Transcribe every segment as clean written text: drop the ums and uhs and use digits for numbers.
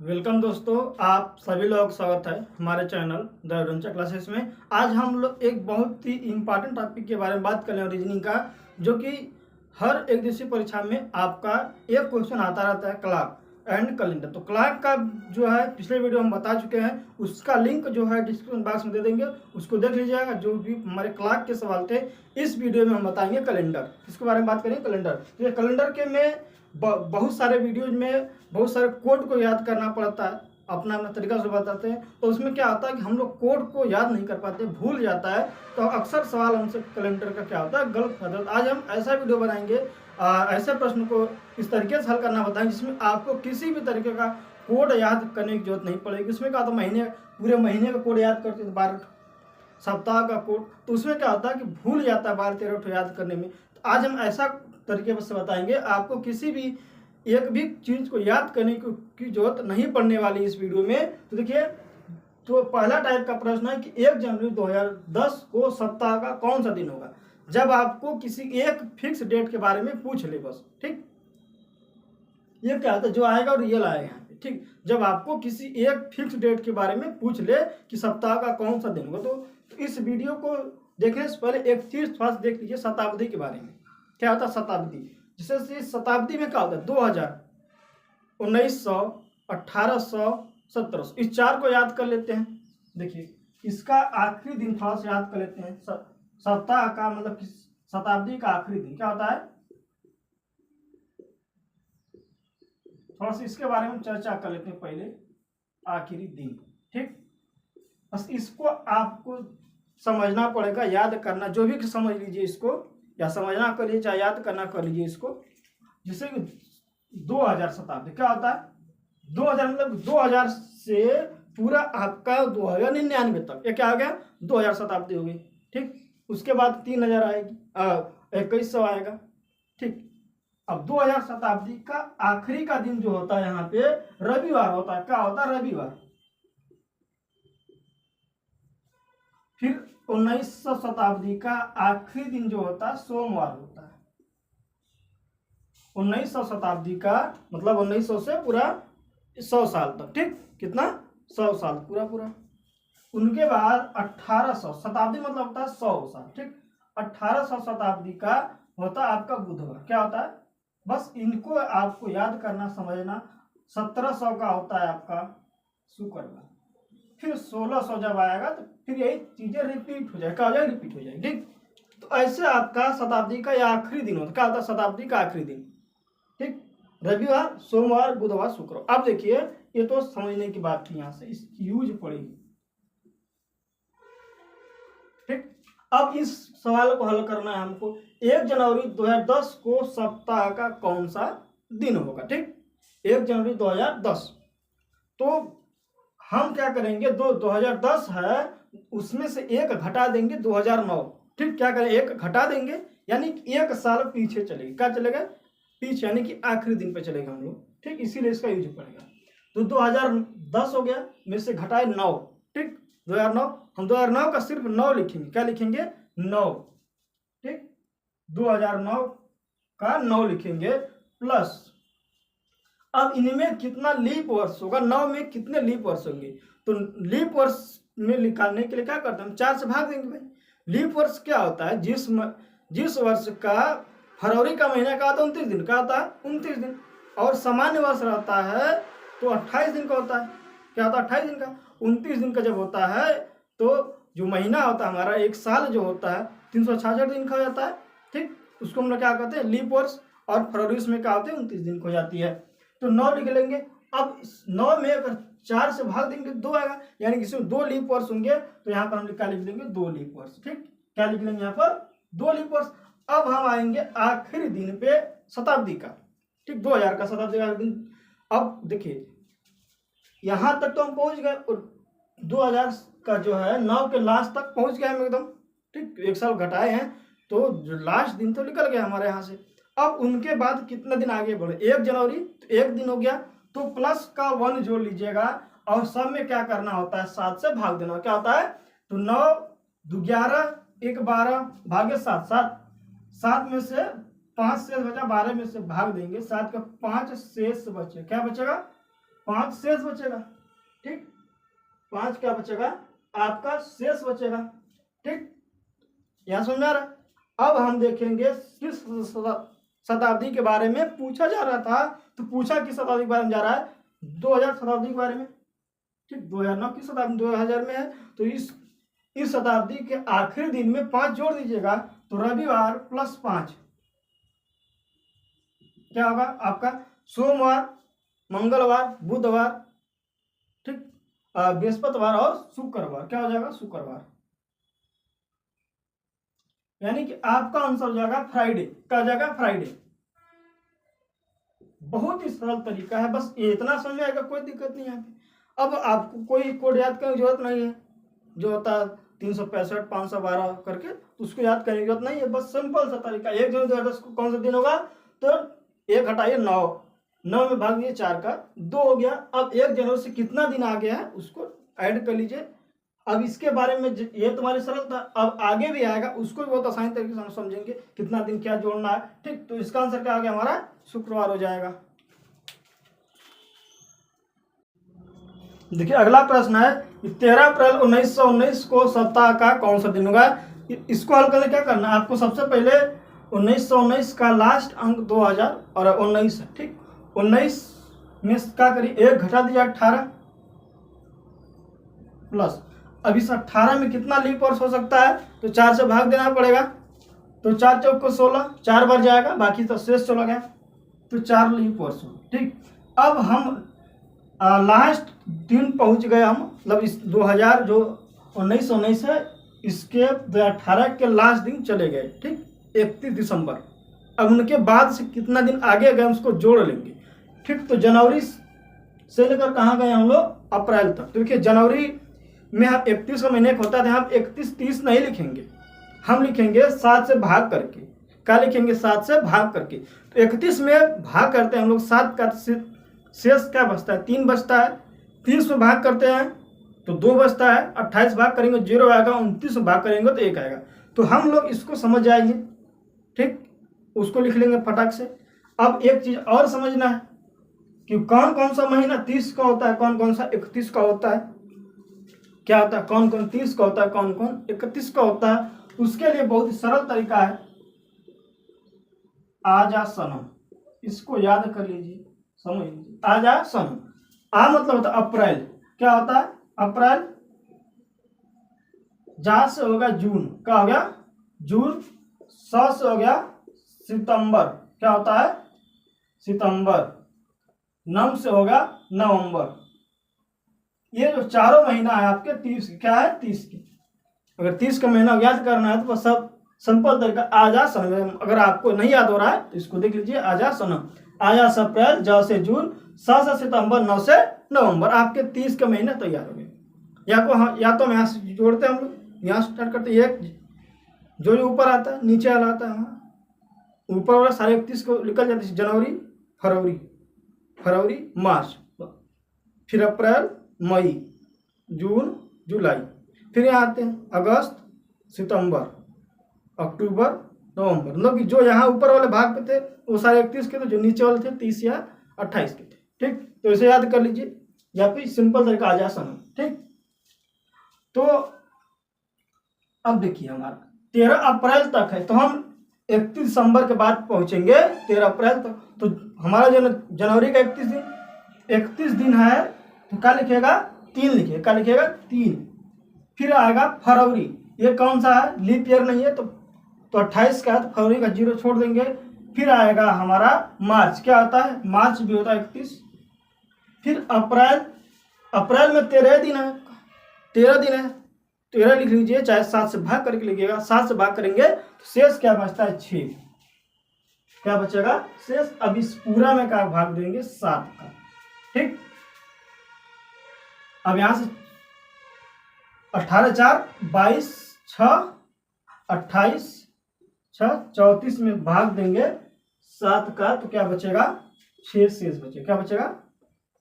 Welcome दोस्तों, आप सभी लोग स्वागत है हमारे चैनल द एडवेंचर क्लासेस में। आज हम लोग एक बहुत ही इम्पॉर्टेंट टॉपिक के बारे में बात कर रहे हैं, रीजनिंग का, जो कि हर एक दिवसीय परीक्षा में आपका एक क्वेश्चन आता रहता है, क्लॉक एंड कैलेंडर। तो क्लॉक का जो है पिछले वीडियो हम बता चुके हैं, उसका लिंक जो है डिस्क्रिप्शन बॉक्स में दे देंगे, उसको देख लीजिएगा। जो भी हमारे क्लॉक के सवाल थे, इस वीडियो में हम बताएंगे कैलेंडर, इसके बारे में बात करेंगे कैलेंडर। तो ये कैलेंडर के में बहुत सारे वीडियोज में बहुत सारे कोड को याद करना पड़ता है, अपना अपना तरीका से बताते हैं। तो उसमें क्या होता है कि हम लोग कोड को याद नहीं कर पाते, भूल जाता है, तो अक्सर सवाल हमसे कैलेंडर का क्या होता है, गलत फहमी। आज हम ऐसा वीडियो बनाएंगे, ऐसे प्रश्न को इस तरीके से हल करना बताएंगे जिसमें आपको किसी भी तरीके का कोड याद करने की जरूरत नहीं पड़ेगी। इसमें क्या होता है, पूरे महीने का कोड याद करते हैं, 12 सप्ताह का कोड, तो उसमें क्या होता है कि भूल जाता है 12-13 याद करने में। तो आज हम ऐसा तरीके से बताएंगे, आपको किसी भी एक भी चीज को याद करने की जरूरत नहीं पड़ने वाली इस वीडियो में। तो देखिए, तो पहला टाइप का प्रश्न है कि 1 जनवरी 2010 को सप्ताह का कौन सा दिन होगा। जब आपको किसी एक फिक्स डेट के बारे में पूछ ले, बस ठीक, ये क्या होता है, जो आएगा और रियल आएगा यहाँ पे, ठीक। जब आपको किसी एक फिक्स डेट के बारे में पूछ ले कि सप्ताह का कौन सा दिन होगा, तो इस वीडियो को देखने से पहले एक चीज थोड़ा सा देख लीजिए शताब्दी के बारे में। क्या होता है शताब्दी, जैसे शताब्दी में क्या होता है, 2000, 1900, 1800, 1700, इस चार को याद कर लेते हैं। देखिए, इसका आखिरी दिन थोड़ा सा याद कर लेते हैं। सप्ताह का मतलब शताब्दी का आखिरी दिन क्या होता है, थोड़ा सा इसके बारे में चर्चा कर लेते हैं पहले। आखिरी दिन, ठीक, बस इसको आपको समझना पड़ेगा, याद करना, जो भी समझ लीजिए इसको, या समझना कर लीजिए चाहे याद करना कर लीजिए इसको। जैसे कि 2000 शताब्दी क्या होता है, 2000 मतलब 2000 से पूरा आपका 2099 तक, ये क्या आ गया, 2000 शताब्दी हो गई, ठीक। उसके बाद 3000 आएगी, 2100 आएगा, ठीक। अब 2000 शताब्दी का आखिरी का दिन जो होता है यहाँ पे रविवार होता है। क्या होता है, रविवार। फिर 1900 शताब्दी का आखिरी दिन जो होता है सोमवार होता है। 1900 शताब्दी का मतलब 1900 से पूरा 100 साल तक, ठीक, कितना, 100 साल पूरा पूरा। उनके बाद 1800 शताब्दी मतलब होता है 100 साल, ठीक। 1800 शताब्दी का होता है आपका बुधवार। क्या होता है, बस इनको आपको याद करना समझना। 1700 का होता है आपका शुक्रवार। फिर 1600 जब आएगा तो फिर यही चीजें रिपीट हो जाएगी, क्या हो जाएगी, रिपीट हो जाएगी, ठीक। तो ऐसे आपका शताब्दी का यह आखिरी दिन होता है। क्या होता है, शताब्दी का आखिरी दिन, ठीक, रविवार, सोमवार, बुधवार, शुक्रवार। अब देखिए, ये तो समझने की बात थी, यहां से इसकी यूज पड़ेगी, ठीक। अब इस सवाल को हल करना है हमको। 1 जनवरी 2010 को सप्ताह का कौन सा दिन होगा, ठीक, 1 जनवरी 2010। तो हम क्या करेंगे, 2010 है, उसमें से एक घटा देंगे 2009, ठीक। क्या करें, एक घटा देंगे, यानी कि एक साल पीछे चलेगी। क्या चलेगा, पीछे, यानी कि आखिरी दिन पे चलेगा हम लोग, ठीक। इसीलिए इसका यूज पड़ेगा। तो 2010 हो गया, में से घटाए 9, ठीक, 2009। हम 2009 का सिर्फ 9 लिखेंगे। क्या लिखेंगे, 9, ठीक, 2009 का 9 लिखेंगे, प्लस अब इनमें कितना लीप वर्ष होगा, 9 में कितने लीप वर्ष होंगे। तो लीप वर्ष में निकालने के लिए क्या करते हैं, हम 4 से भाग देंगे भाई। लीप वर्ष क्या होता है, जिस वर्ष का फरवरी का महीना का होता है 29 दिन का होता है, 29 दिन। और सामान्य वर्ष रहता है तो 28 दिन का होता है। क्या होता है, 28 दिन का। 29 दिन का जब होता है तो जो महीना होता है हमारा, एक साल जो होता है 366 दिन का हो जाता है, ठीक। उसको हम लोग क्या कहते हैं, लीप वर्ष। और फरवरी उसमें क्या होते हैं, 29 दिन हो जाती है। तो 9 लिख लेंगे। अब 9 में अगर 4 से भाग देंगे 2 आएगा, यानी कि इसमें 2 लीप वर्ष होंगे। तो यहाँ पर हम क्या लिख देंगे, 2 लीप वर्ष, ठीक। क्या लिख लेंगे यहाँ पर, 2 लीप वर्ष। अब हम आएंगे आखिरी दिन पे शताब्दी का, ठीक, 2000 का शताब्दी का दिन। अब देखिए, यहां तक तो हम पहुंच गए, और 2000 का जो है 9 के लास्ट तक पहुंच गए हम एकदम, ठीक। एक साल घटाए हैं, तो जो लास्ट दिन तो निकल गया हमारे यहाँ से। अब उनके बाद कितना दिन आगे बढ़े, 1 जनवरी, तो 1 दिन हो गया, तो प्लस का 1 जोड़ लीजिएगा, और सब में क्या करना होता है, 7 से भाग देना। क्या होता है, तो 9 2 11, 1 12 भागे 7, 7 में से 5 शेष बचा, 12 में से भाग देंगे, 7 का 5 शेष बचे, क्या बचेगा, 5 शेष बचेगा। ठीक, 5 क्या बचेगा आपका शेष बचेगा। ठीक, यहाँ समझ आ रहा है। अब हम देखेंगे किस शताब्दी के बारे में पूछा जा रहा था, तो पूछा किस शताब्दी के बारे में जा रहा है, 2000 शताब्दी के बारे में। ठीक, 2009 की शताब्दी 2000 में है, तो इस शताब्दी के आखिरी दिन में 5 जोड़ दीजिएगा, तो रविवार प्लस 5 क्या होगा आपका, सोमवार, मंगलवार, बुधवार, ठीक, बृहस्पतिवार और शुक्रवार, क्या हो जाएगा शुक्रवार। यानी कि आपका आंसर हो जाएगा फ्राइडे, क्या हो जाएगा फ्राइडे। बहुत ही सरल तरीका है, बस ये इतना समझ में आएगा, कोई दिक्कत नहीं है। अब आपको कोई कोड याद करने की जरूरत नहीं है, जो होता है 365 512 करके, उसको याद करने की जरूरत नहीं है। बस सिंपल सा तरीका, 1 जनवरी 2010 को कौन सा दिन होगा, तो 1 हटाइए 9 में भाग दिए 4 का 2 हो गया। अब 1 जनवरी से कितना दिन आ गया है उसको ऐड कर लीजिए। अब इसके बारे में ये तुम्हारी सरल था, अब आगे भी आएगा, उसको भी बहुत आसानी तरीके से हम समझेंगे कितना दिन क्या जोड़ना है। ठीक, तो इसका आंसर क्या आ गया हमारा, शुक्रवार हो जाएगा। देखिए अगला प्रश्न है, 13 अप्रैल 1919 को सप्ताह का कौन सा दिन होगा। इसको हल करने क्या करना है आपको, सबसे पहले 1919 का लास्ट अंक 2000 और 19 है। ठीक, 19 में क्या करिए 1 घटा दिया 18 प्लस, अब इस 18 में कितना लीप वर्ष हो सकता है, तो 4 से भाग देना पड़ेगा, तो 4 चौक को 16, 4 बार जाएगा, बाकी तो शेष चला गया, तो 4 लीप वर्ष। ठीक, अब हम लास्ट दिन पहुंच गए हम, मतलब इस 2000 जो 1919 है इसके 2018 के लास्ट दिन चले गए। ठीक, 31 दिसंबर। अब उनके बाद से कितना दिन आगे गए उसको जोड़ लेंगे। ठीक, तो जनवरी से लेकर कहाँ गए हम लोग, अप्रैल तक। तो देखिए जनवरी में हम 31 का महीने होता था, हम 31-30 नहीं लिखेंगे, हम लिखेंगे 7 से भाग करके। क्या लिखेंगे, 7 से भाग करके। तो 31 में भाग करते हैं हम लोग, 7 का शेष क्या बचता है, 3 बचता है। 30 में भाग करते हैं तो 2 बचता है। 28 भाग करेंगे 0 आएगा, 29 में भाग करेंगे तो 1 आएगा। तो हम लोग इसको समझ जाएंगे। ठीक, उसको लिख लेंगे फटाक से। अब एक चीज और समझना है कि कौन कौन सा महीना 30 का होता है, कौन कौन सा 31 का होता है, क्या होता है, कौन कौन 30 का होता है, कौन कौन 31 का होता है। उसके लिए बहुत ही सरल तरीका है, आजा सनम, इसको याद कर लीजिए, समझ लीजिए। आजा सनम, आ मतलब होता है अप्रैल, क्या होता है अप्रैल, जा से होगा जून, क्या हो गया जून, स से हो गया सितंबर, क्या होता है सितंबर, नम से होगा नवंबर। ये जो चारों महीना है आपके 30, क्या है 30 की। अगर 30 का महीना याद करना है तो बस सब सिंपल तरीका, आजा सनम। अगर आपको नहीं याद हो रहा है तो इसको देख लीजिए, आजा सनम, आजा से अप्रैल, ज से जून, स से सितंबर, नव से नवंबर, आपके 30 के महीने तैयार हो गए। या तो हम यहाँ से जोड़ते हैं, हम लोग यहाँ स्टार्ट करते हैं, एक जो ऊपर आता है नीचे वाला आता है, ऊपर वाला सारे 31 को निकल जाते हैं। जनवरी, फरवरी, मार्च, फिर अप्रैल, मई, जून, जुलाई, फिर यहाँ आते हैं अगस्त, सितंबर, अक्टूबर, नवंबर। मतलब कि जो यहाँ ऊपर वाले भाग पे थे वो सारे 31 के थे, जो नीचे वाले थे 30 या 28 के थे। ठीक, तो इसे याद कर लीजिए, या फिर सिंपल तरीका आ जाए सनम। ठीक, तो अब देखिए हमारा 13 अप्रैल तक है, तो हम 31 दिसंबर के बाद पहुंचेंगे 13 अप्रैल तक। तो हमारा जो जनवरी का 31 दिन है, तो क्या लिखेगा 3 लिखिएगा, क्या लिखेगा 3। फिर आएगा फरवरी, ये कौन सा है, लीप ईयर नहीं है, तो 28 का है, तो फरवरी का 0 छोड़ देंगे। फिर आएगा हमारा मार्च, क्या होता है मार्च भी होता है 31। फिर अप्रैल में 13 दिन है, 13 लिख लीजिए, चाहे 7 से भाग करके लिखिएगा। 7 से भाग करेंगे तो शेष क्या बचता है 6, क्या बचेगा शेष। अब इस पूरा में क्या भाग देंगे 7 का। ठीक, अब यहां से 18 4 22 6 28 6 34 में भाग देंगे 7 का, तो क्या बचेगा 6 शेष बचेगा। क्या बचेगा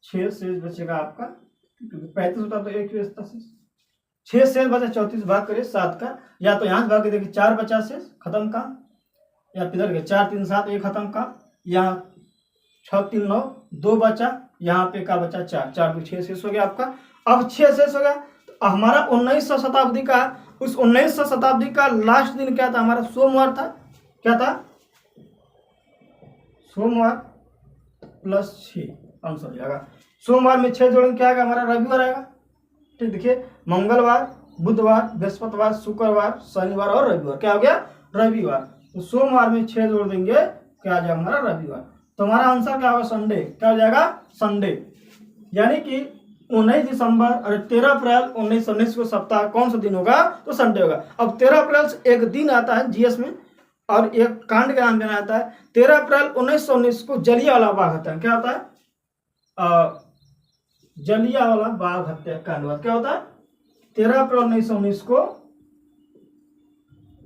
6 शेष बचेगा आपका, 35 होता तो 1 बचता शेष, 6 शेष बचा। 34 भाग करिए 7 का, या तो यहाँ से भाग के देखिए 4 बचा शेष खत्म का, या इधर के 4 3 7 1 खत्म का, यहाँ 6 3 9, 2 बचा, यहाँ पे का बचा 4, 4 2 6 शेष हो गया आपका। अब 6 शेष हो गया तो हमारा 1900 शताब्दी का, उस 1900 शताब्दी का लास्ट दिन क्या था हमारा? सोमवार था। क्या था? सोमवार प्लस 6 आंसर हो जाएगा। सोमवार में 6 जोड़ेंगे क्या आएगा हमारा? रविवार आएगा। ठीक, देखिए मंगलवार, बुधवार, बृहस्पतिवार, शुक्रवार, शनिवार और रविवार। क्या हो गया? रविवार। तो सोमवार में 6 जोड़ देंगे, क्या आ जाएगा हमारा? रविवार। तो हमारा आंसर क्या होगा? संडे। क्या हो जाएगा? संडे। यानी कि 19 दिसंबर और 13 अप्रैल 1919 को सप्ताह कौन सा दिन होगा? तो संडे होगा। अब 13 अप्रैल से एक दिन आता है जीएस में और एक कांड का नाम देना आता है। 13 अप्रैल 1919 को जलियांवाला बाग हत्या। क्या होता है? जलियांवाला बाग हत्याकांड हुआ। क्या होता है? 13 अप्रैल 1919 को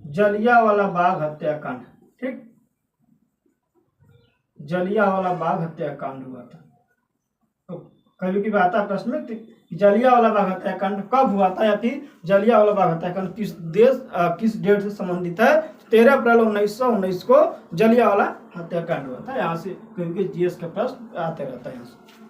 जलियांवाला बाग हत्याकांड। ठीक, जलियांवाला बाग हत्याकांड हुआ था। तो कभी कभी आता है प्रश्न में कि जलियांवाला बाग हत्याकांड कब हुआ था या फिर जलियांवाला बाग हत्याकांड किस देश किस डेट से संबंधित है? 13 अप्रैल 1919 को जलियांवाला हत्याकांड हुआ था। यहाँ से कभी जीएस का प्रश्न आते रहता है। यहाँ से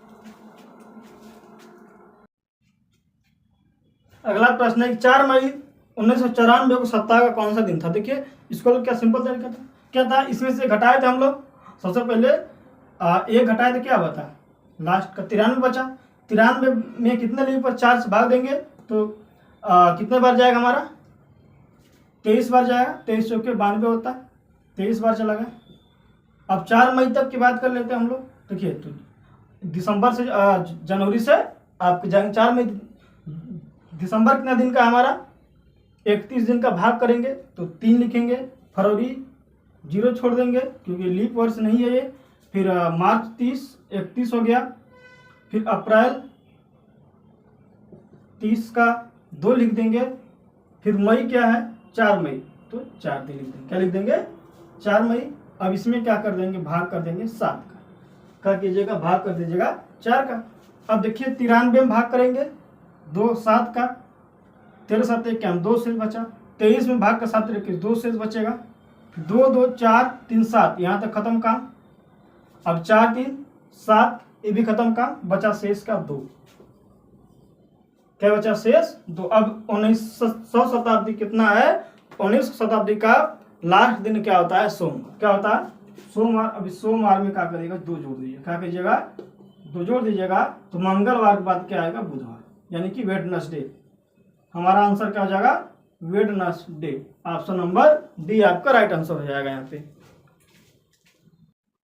अगला प्रश्न है 4 मई 1994 को सप्ताह का कौन सा दिन था? देखिए इसको क्या सिंपल तरीका था। क्या था? इसमें से घटाए थे हम लोग। सबसे पहले एक घटाए थे, क्या हुआ था? लास्ट का 93 बचा। 93 में कितने लीव पर 4 से भाग देंगे तो कितने बार जाएगा हमारा? 23 बार जाएगा। 23 चौके 92 होता है, 23 बार चला गया। अब 4 मई तक की बात कर लेते हैं हम लोग। देखिए तो दिसंबर से जनवरी से आपके जाएंगे 4 मई। दिसंबर कितना दिन का हमारा? 31 दिन का भाग करेंगे तो 3 लिखेंगे। फरवरी 0 छोड़ देंगे क्योंकि लीप वर्ष नहीं है ये। फिर मार्च 31 हो गया। फिर अप्रैल 30 का 2 लिख देंगे। फिर मई क्या है? 4 मई, तो 4 दिन लिख देंगे। क्या लिख देंगे? 4 मई। अब इसमें क्या कर देंगे? भाग कर देंगे 7 का। क्या कीजिएगा? भाग कर दीजिएगा 4 का। अब देखिए 93 में भाग करेंगे 2 7 का, 13 7 1 2 शेष बचा। 23 में भाग का 7 21 2 शेष बचेगा। 2 2 4 3 7 यहाँ तक खत्म काम। अब 4 3 7 ये भी खत्म काम। बचा शेष का 2। क्या बचा? शेष 2। अब 1900 शताब्दी कितना है? 1900 शताब्दी का लास्ट दिन क्या होता है? सोमवार। क्या होता है? सोमवार। अभी सोमवार में क्या करिएगा? 2 जोड़ दीजिए। क्या कीजिएगा? 2 जोड़ दीजिएगा तो मंगलवार के बाद क्या आएगा? बुधवार, यानी कि वेडनेसडे। हमारा आंसर क्या हो जाएगा? वेडनेसडे। ऑप्शन नंबर डी आपका राइट आंसर हो जाएगा यहाँ पे।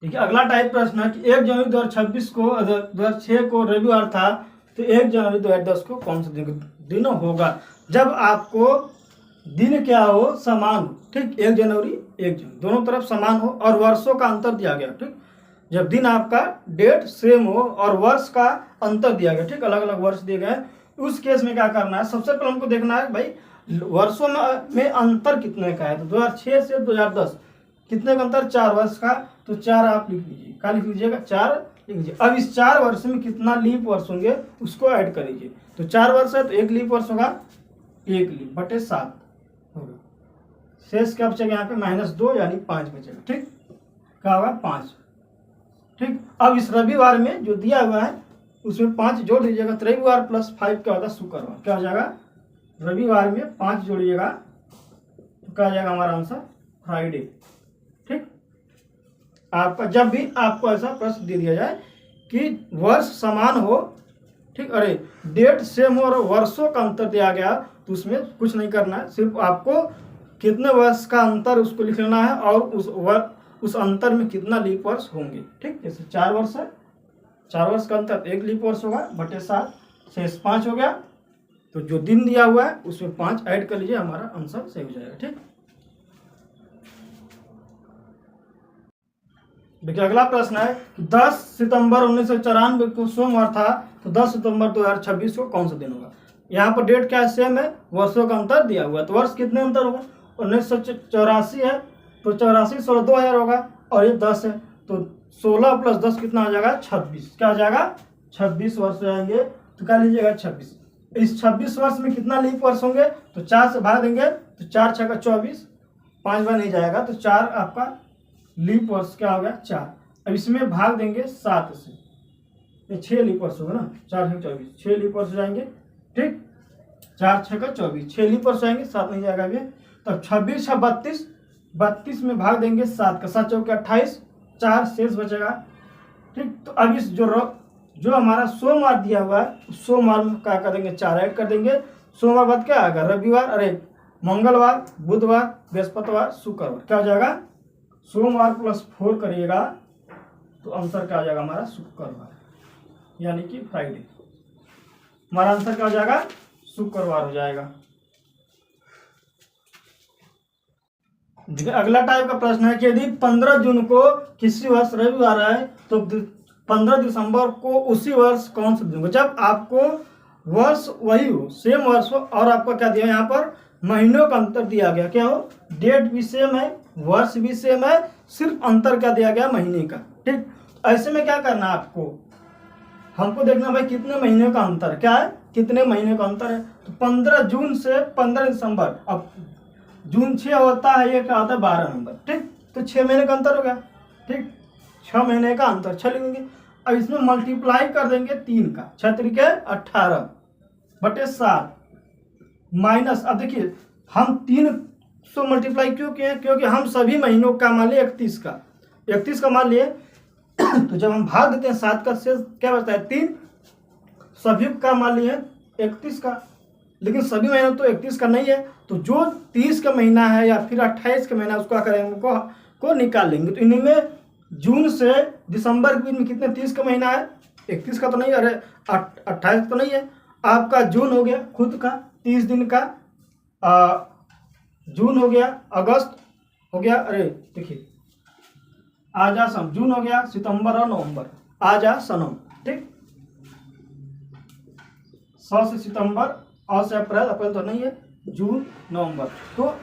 देखिए अगला टाइप प्रश्न है कि 1 जनवरी 2026 को 2006 को रविवार था, तो 1 जनवरी 2010 को कौन सा दिन होगा? जब आपको दिन क्या हो? समान हो। ठीक, 1 जनवरी 1 जनवरी दोनों तरफ समान हो और वर्षों का अंतर दिया गया। ठीक, जब दिन आपका डेट सेम हो और वर्ष का अंतर दिया गया। ठीक, अलग अलग वर्ष दिए गए, उस केस में क्या करना है? सबसे पहले हमको देखना है भाई वर्षों में अंतर कितने का है। तो 2006 से 2010 कितने का अंतर? 4 वर्ष का। तो 4 आप लिख लीजिए। क्या लिख लीजिएगा? 4 लिख लीजिए। अब इस 4 वर्ष में कितना लीप वर्ष होंगे उसको ऐड कर लीजिए। तो 4 वर्ष है तो 1 लीप वर्ष होगा, 1 लीप बटे 7 होगा। शेष क्या बचेगा यहाँ पे? -2 यानी 5 बचेगा। ठीक, क्या होगा? 5। ठीक, अब इस रविवार में जो दिया हुआ है उसमें 5 जोड़ दीजिएगा। तो रविवार प्लस 5 क्या होता है? शुक्रवार। क्या हो जाएगा? रविवार में 5 जोड़िएगा तो क्या आ जाएगा हमारा आंसर? फ्राइडे। ठीक, आपका जब भी आपको ऐसा प्रश्न दे दिया जाए कि वर्ष समान हो, ठीक, अरे डेट सेम हो और वर्षों का अंतर दिया गया, तो उसमें कुछ नहीं करना है। सिर्फ आपको कितने वर्ष का अंतर उसको लिख लेना है और उस अंतर में कितना लीप वर्ष होंगे। ठीक, जैसे 4 वर्ष है, 4 वर्ष का अंतर 1 लीप वर्ष होगा बटे 7, शेष 5 हो गया। तो जो दिन दिया हुआ है उसमें 5 ऐड कर लीजिए, हमारा आंसर सही हो जाएगा। ठीक, देखिए अगला प्रश्न है 10 सितंबर 1994 को सोमवार था, तो 10 सितंबर 2026 को कौन सा दिन होगा? यहाँ पर डेट क्या है? सेम है, वर्षों का अंतर दिया हुआ है। तो वर्ष कितने अंतर होगा? 1984 है तो 84 16 2000 होगा और ये 10 है तो 16 + 10 कितना हो जाएगा? 26। क्या हो जाएगा? 26 वर्ष हो जाएंगे। तो क्या लीजिएगा? 26। इस 26 वर्ष में कितना लीप वर्ष होंगे? तो 4 से भाग देंगे तो 4 6 24, 5 बार नहीं जाएगा तो 4 आपका लीप वर्ष क्या हो गया? 4। अब इसमें भाग देंगे 7 से, ये 6 लीपर्स होगा ना, 4 6 24, 6 लीपर्स जाएंगे, ठीक, 4 6 का 24, 6 लीपर्स जाएंगे, 7 नहीं जाएगा अभी। तब 26 6 32, 32 में भाग देंगे 7 का, 7 चौके 28, 4 शेष बचेगा, ठीक। तो अब इस जो हमारा सोमवार दिया हुआ है, सोमवार में क्या कर देंगे, 4 ऐड कर देंगे। सोमवार बाद क्या आएगा, रविवार, अरे मंगलवार, बुधवार, बृहस्पतिवार, शुक्रवार, क्या हो जाएगा, सोमवार प्लस 4 करिएगा तो आंसर क्या हो जाएगा हमारा, शुक्रवार, यानी कि फ्राइडे। हमारा आंसर क्या हो जाएगा, शुक्रवार हो जाएगा। अगला टाइप का प्रश्न है कि यदि 15 जून को किसी वर्ष रविवार है तो 15 दिसंबर को उसी वर्ष कौन सा दिन होगा। जब आपको वर्ष वही हो, सेम वर्ष हो, और आपको क्या दिया यहाँ पर महीनों का अंतर दिया गया, क्या हो, डेट भी सेम है, वर्ष भी सेम है, सिर्फ अंतर क्या दिया गया, महीने का, ठीक। ऐसे में क्या करना है आपको, हमको देखना भाई कितने महीने का अंतर, क्या है, कितने महीने का अंतर है। तो 15 जून से 15 दिसंबर, अब जून 6 होता है, ये क्या होता है 12 नंबर, ठीक। तो 6 महीने का अंतर हो गया, ठीक, 6 महीने का अंतर 6 लिखेंगे। अब इसमें मल्टीप्लाई कर देंगे 3 का, 6 3 के 18 बटे 7 माइनस, अब देखिए हम 300 मल्टीप्लाई क्यों किए, क्योंकि हम सभी महीनों का मान लिए 31 का मान लिए तो जब हम भाग देते हैं 7 का शेष क्या बचता है 3, सभी का मान लिए 31 का, लेकिन सभी महीना तो 31 का नहीं है, तो जो 30 का महीना है या फिर 28 का महीना उसका करेंगे को निकाल लेंगे। तो इन्हीं में जून से दिसंबर के बीच में कितने 30 का महीना है, 31 का तो नहीं, अरे 28 तो नहीं है, आपका जून हो गया खुद का 30 दिन का, जून हो गया, अगस्त हो गया, अरे देखिए आजा सम, जून हो गया, सितंबर और नवंबर, आजा सनम, ठीक, 100 से सितंबर, और से अप्रैल, अप्रैल तो नहीं है, जून नवंबर, तो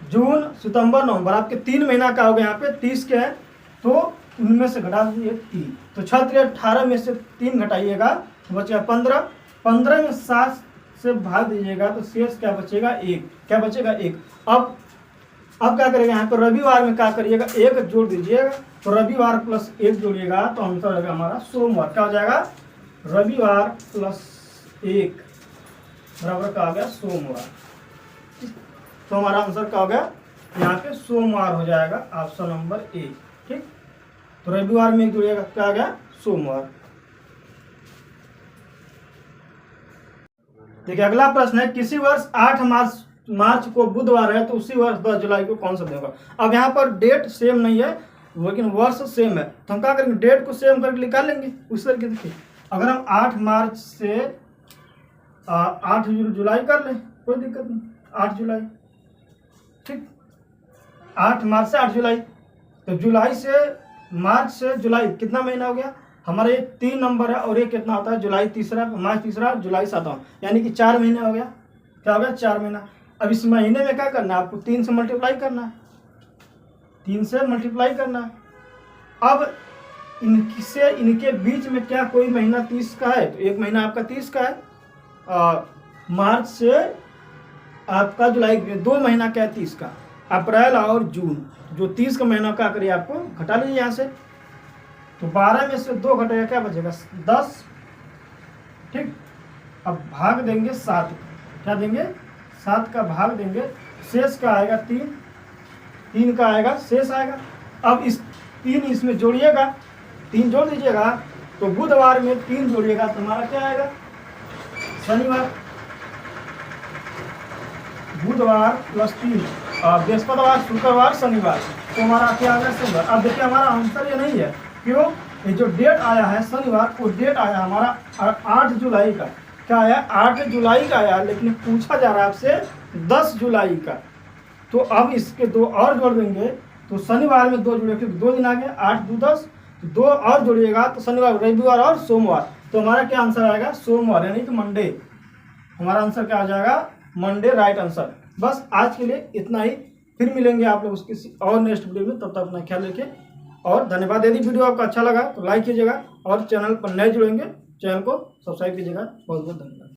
जून सितंबर नवंबर आपके 3 महीना का हो गया, यहाँ पे 30 के हैं तो उनमें से घटा दीजिए 3, तो 6 3 18 में से 3 घटाइएगा तो बचेगा 15, 15 में 7 से भाग दीजिएगा तो शेष क्या बचेगा 1, क्या बचेगा 1। अब क्या करेगा, यहाँ पर रविवार में क्या करिएगा 1 जोड़ दीजिएगा, तो रविवार प्लस 1 जोड़िएगा तो आंसर रहेगा हमारा सोमवार, क्या हो जाएगा, रविवार प्लस 1 बराबर का आ गया सोमवार। तो हमारा आंसर क्या हो गया, यहाँ पे सोमवार हो जाएगा, ऑप्शन नंबर ए, ठीक। तो रविवार में 1 जोड़िएगा, क्या आ गया, सोमवार। देखिए अगला प्रश्न है, किसी वर्ष 8 मार्च को बुधवार है तो उसी वर्ष 10 जुलाई को कौन सा दिन होगा। अब यहाँ पर डेट सेम नहीं है लेकिन वर्ष सेम है, तो हम क्या करेंगे, डेट को सेम करके निकाल लेंगे उस तरीके। देखिए अगर हम 8 मार्च से 8 जुलाई कर लें, कोई दिक्कत नहीं, 8 जुलाई, ठीक, 8 मार्च से 8 जुलाई, तो जुलाई से मार्च से जुलाई कितना महीना हो गया हमारे, ये 3 नंबर है और ये कितना होता है, जुलाई तीसरा, मार्च तीसरा, जुलाई 7वां, यानी कि 4 महीने हो गया, क्या हो गया 4 महीना। अब इस महीने में क्या करना है आपको, 3 से मल्टीप्लाई करना है, 3 से मल्टीप्लाई करना है। अब इनके बीच में क्या कोई महीना 30 का है, तो एक महीना आपका 30 का है, मार्च से आपका जुलाई, 2 महीना क्या है 30 का, अप्रैल और जून, जो 30 का महीना क्या करिए आपको घटा लीजिए यहाँ से, तो 12 में से 2 घटेगा क्या बचेगा 10, ठीक। अब भाग देंगे 7, क्या देंगे 7 का भाग देंगे, शेष का आएगा 3 का आएगा, शेष आएगा। अब इस 3 इसमें जोड़िएगा, 3 जोड़ दीजिएगा, तो बुधवार में 3 जोड़िएगा तो हमारा क्या आएगा, शनिवार, बुधवार प्लस 3, बृहस्पतिवार, शुक्रवार, शनिवार, तो हमारा क्या आ गया शनिवार। अब देखिए हमारा आंसर ये नहीं है, क्यों, ये जो डेट आया है शनिवार, वो डेट आया हमारा 8 जुलाई का, क्या आया 8 जुलाई का आया, लेकिन पूछा जा रहा है आपसे 10 जुलाई का। तो अब इसके 2 और जोड़ देंगे, तो शनिवार में 2 जोड़िए, क्योंकि 2 दिन आ गए, 8 2 10, तो 2 और जोड़िएगा तो शनिवार, रविवार और सोमवार, तो हमारा क्या आंसर आएगा सोमवार, यानी कि मंडे। हमारा आंसर क्या आ जाएगा, मंडे, राइट आंसर। बस आज के लिए इतना ही, फिर मिलेंगे आप लोग किसी और नेक्स्ट वीडियो में, तब तक अपना ख्याल रखिए और धन्यवाद। यदि वीडियो आपको अच्छा लगा तो लाइक कीजिएगा और चैनल पर नए जुड़ेंगे चैनल को सब्सक्राइब कीजिएगा। बहुत बहुत धन्यवाद।